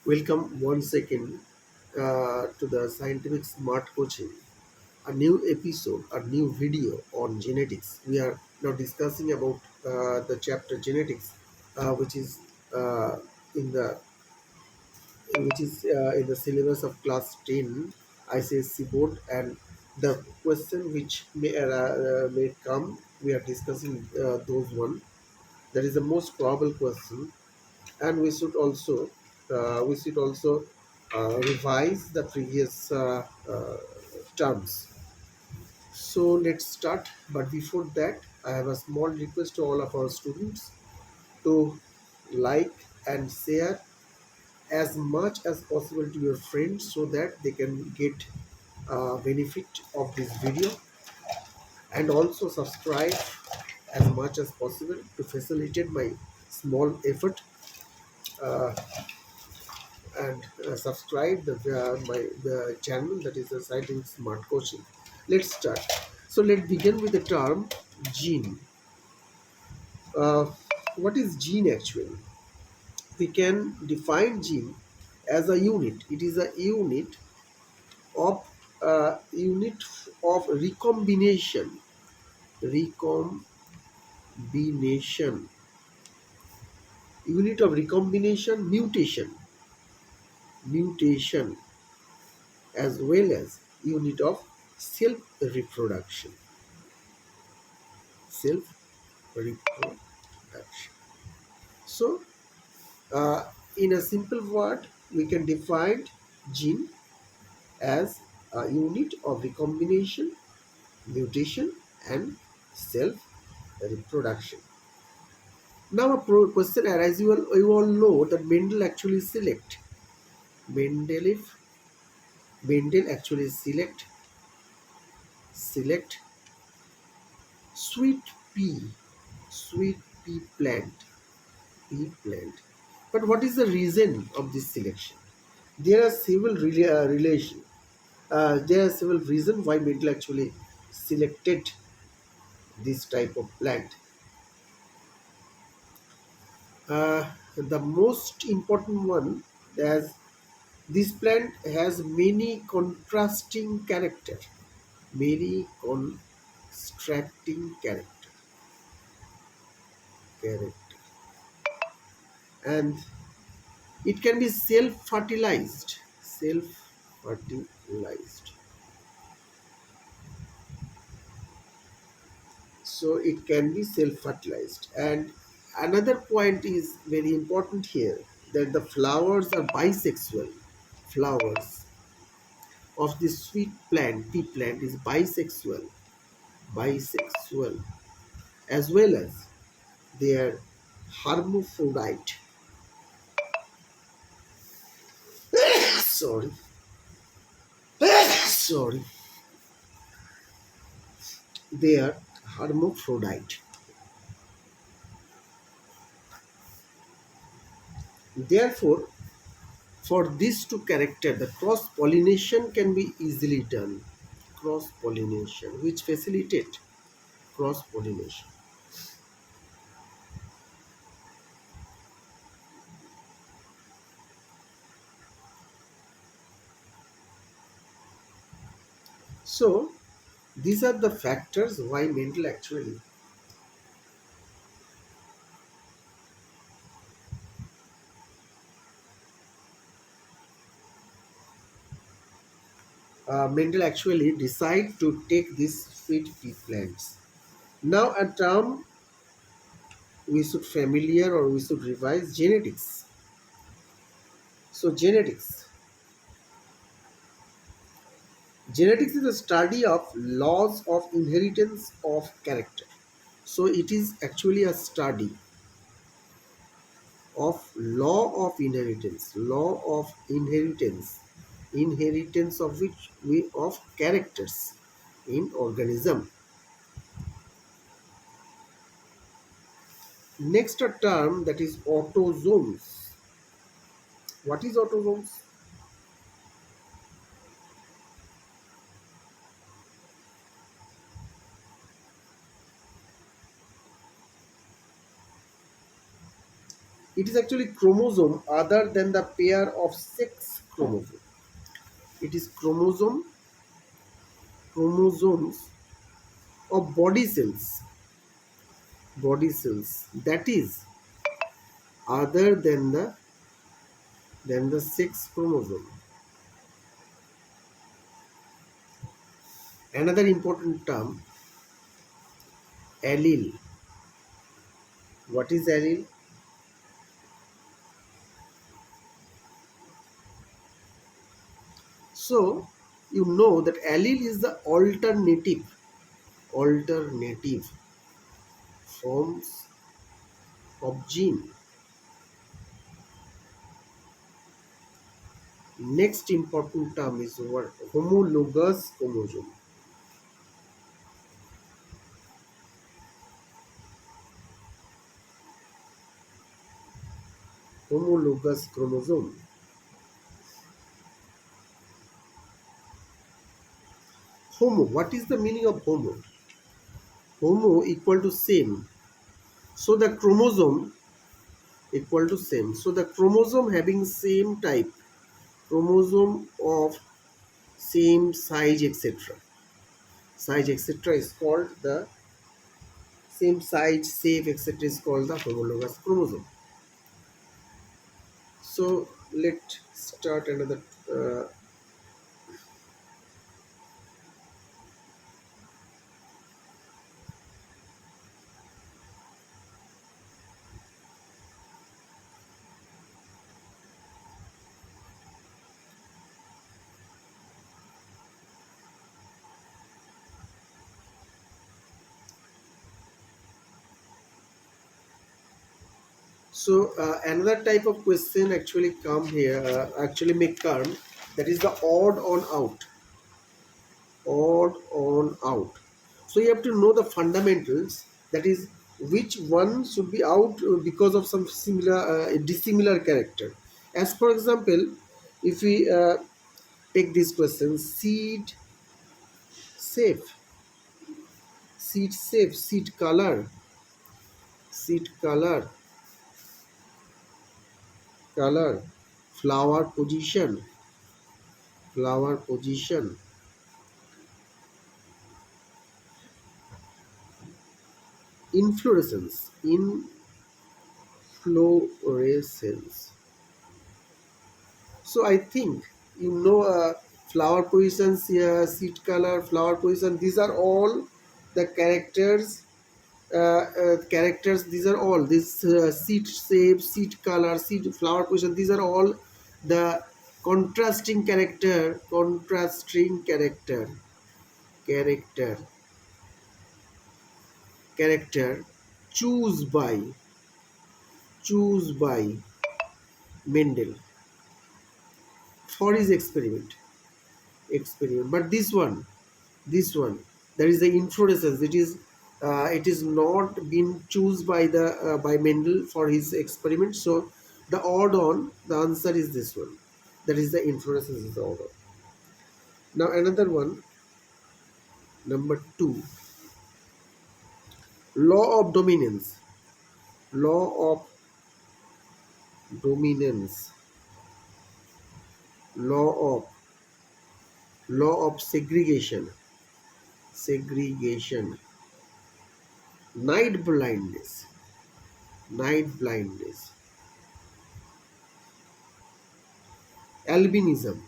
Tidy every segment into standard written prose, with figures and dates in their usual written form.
Welcome once again to the Scientific Smart Coaching, a new episode, a new video on genetics. We are now discussing about the chapter genetics, which is uh, in the in the syllabus of class 10 ICSC board, and the question which may come, we are discussing those one. That is the most probable question, and we should also revise the previous terms. So let's start, but before that I have a small request to all of our students to like and share as much as possible to your friends so that they can get benefit of this video, and also subscribe as much as possible to facilitate my small effort, uh, and subscribe the channel, that is the Scientific Smart Coaching. Let's start. So let's begin with the term gene. uh, what is gene actually? We can define gene as a unit. It is a of unit of recombination, unit of recombination, mutation, as well as unit of self reproduction. Self reproduction. So, in a simple word, we can define gene as a unit of recombination, mutation, and self reproduction. Now, a question arises. You all know that Mendel Mendel actually select sweet pea, sweet pea plant. But what is the reason of this selection? There are several relation. There are several reasons why Mendel actually selected this type of plant. The most important one, as this plant has many contrasting character, many contrasting character, and it can be self-fertilized. So it can be self-fertilized. And another point is very important here, that the flowers are bisexual. Flowers of this sweet pea plant is bisexual, as well as they are hermaphrodite. Sorry, sorry, they are hermaphrodite. Therefore, for this to character, the cross pollination can be easily done. Cross pollination, which facilitate cross pollination. So these are the factors why Mendel actually decide to take these sweet pea plants. Now a term we should familiar, or we should revise: genetics. So genetics is the study of laws of inheritance of character. So it is actually a study of law of inheritance of which we of characters in organism. Next, a term, that is autosomes. What is autosomes? It is actually chromosome other than the pair of sex chromosome. It is chromosomes of body cells that is other than the sex chromosome. Another important term, allele. What is allele? So you know that allele is the alternative forms of gene. Next important term is what? Homologous chromosome. Homologous chromosome. Homo. What is the meaning of homo? Homo equal to same. So the chromosome equal to same. So the chromosome having same type, chromosome of same size, etc. Size, etc. is called the same size, shape, etc. is called the homologous chromosome. So let's start another. Uh, Another type of question actually come here. Actually may come, that is the odd on out. So you have to know the fundamentals, that is which one should be out because of some similar dissimilar character. As for example, if we take this question, safe safe, seed color, color, flower position, inflorescence. So I think flower position, seed color, flower position. These are all the characters. These are all this seed shape, seed color, seed flower position. These are all the contrasting character, character choose by choose by Mendel for his experiment. But this one there is the inflorescence. It is not been chosen by the by Mendel for his experiment. So the odd on, the answer is this one, that is the inflorescence is the odd on. Now another one, number 2, law of dominance. law of dominance law of segregation, night blindness, night blindness, albinism.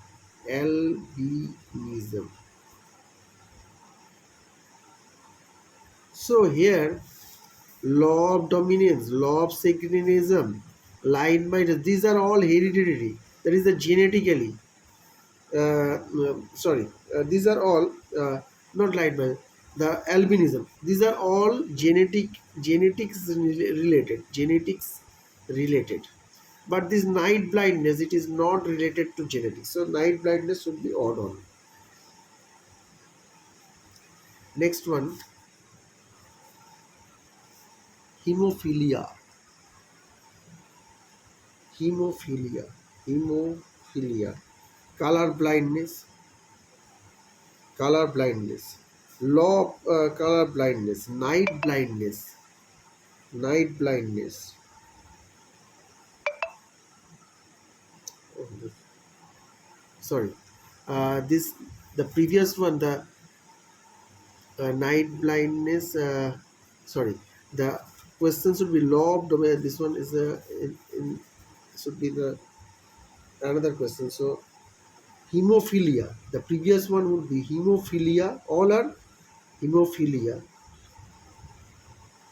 So here, law of dominance, law of sectarianism, line by these are all hereditary. That is the genetically. These are all not line by the albinism. These are all genetics related. But this night blindness, it is not related to genetics. So night blindness should be odd on. Next one, hemophilia. Hemophilia. Hemophilia. Color blindness. Law of color blindness. Night blindness. sorry, this the previous one, the night blindness, sorry, the question should be law of domain. This one is should be the another question. So hemophilia, the previous one would be hemophilia, all are hemophilia,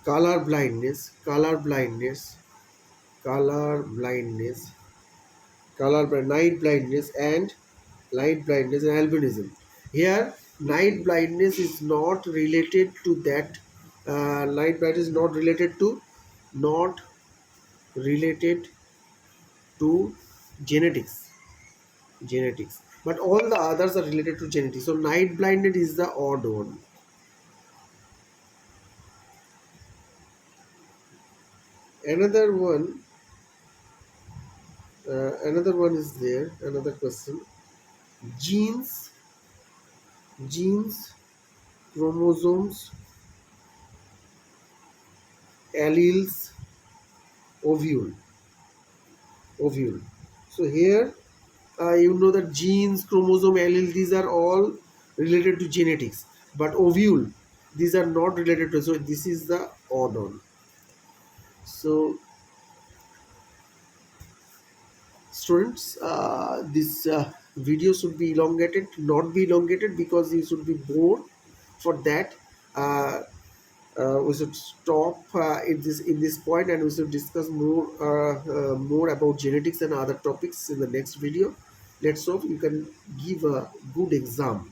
color blindness, color blindness, night blindness, and albinism. Here, night blindness is not related to that. Night blindness is not related to genetics. But all the others are related to genetics. So night blindness is the odd one. Another one, another one is there. Another question: genes, genes, chromosomes, alleles, ovule, ovule. So here, you know that genes, chromosome, allele, these are all related to genetics. But ovule, these are not related to. So this is the odd one. So students, this video should be elongated, not be elongated, because you should be bored. For that, uh, we should stop in this point, and we should discuss more about genetics and other topics in the next video. Let's hope you can give a good exam